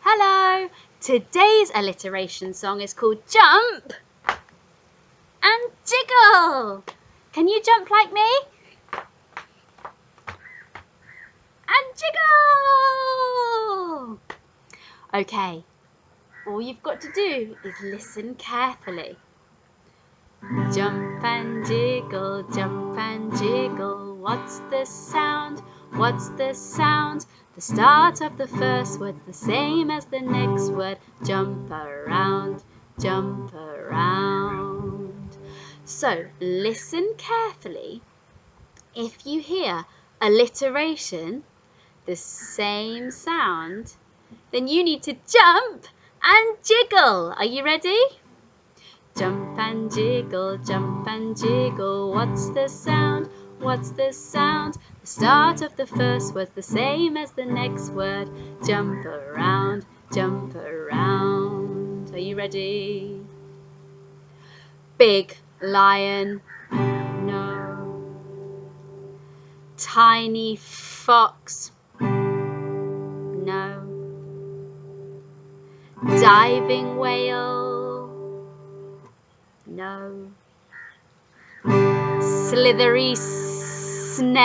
Hello! Today's alliteration song is called Jump and Jiggle. Can you jump like me? And jiggle! Okay, all you've got to do is listen carefully. Jump and jiggle, what's the sound? What's the sound? The start of the first word's the same as the next word. Jump around, jump around. So listen carefully. If you hear alliteration, the same sound, then you need to jump and jiggle. Are you ready? Jump and jiggle, what's the sound? What's the sound? The start of the first word's the same as the next word. Jump around, jump around. Are you ready? Big lion, no. Tiny fox, no. Diving whale, no. Slithery snake.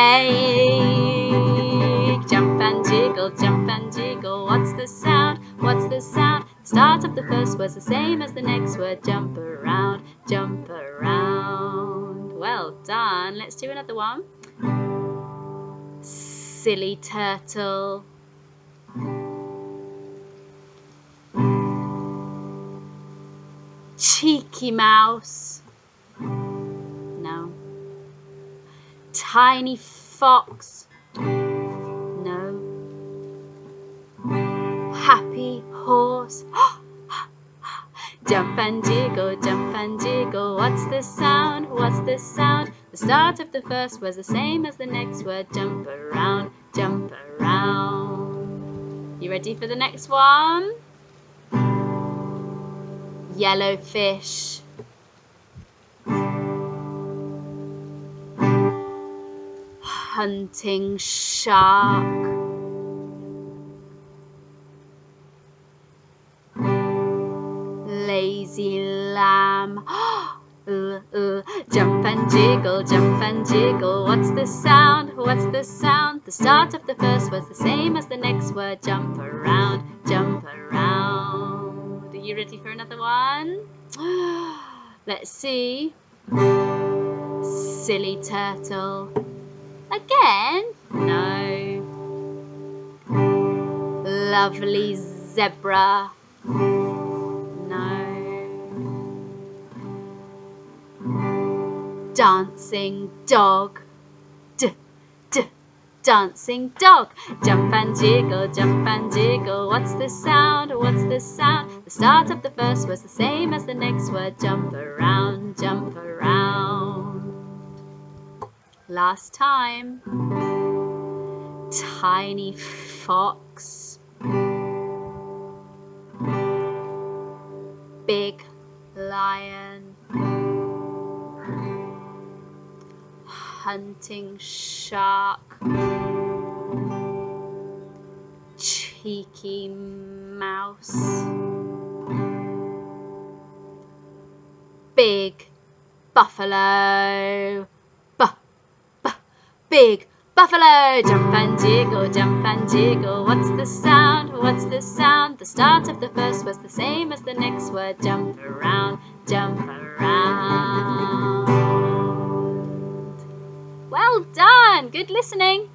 Jump and jiggle, what's the sound? What's the sound? The start of the first word's the same as the next word. Jump around, jump around. Well done. Let's do another one. Silly turtle. Cheeky mouse, no. Tiny fox, no. Happy horse. Jump and jiggle, what's the sound? What's the sound? The start of the first word's the same as the next word. Jump around, jump around. You ready for the next one? Yellowfish. Hunting shark. Lazy lamb. Jump and jiggle, what's the sound? What's the sound? The start of the first word's the same as the next word. Jump around, jump around. Are you ready for another one? Let's see. Silly turtle. Again? No. Lovely zebra. No. Dancing dog. Dancing dog. Jump and jiggle, what's the sound? What's the sound? The start of the first word's the same as the next word. Jump around, jump around. Last time. Tiny fox. Big lion. Hunting shark. Cheeky mouse. Big buffalo. Big buffalo. Jump and jiggle, what's the sound? What's the sound? The start of the first word's the same as the next word. Jump around, jump around. Well done! Good listening.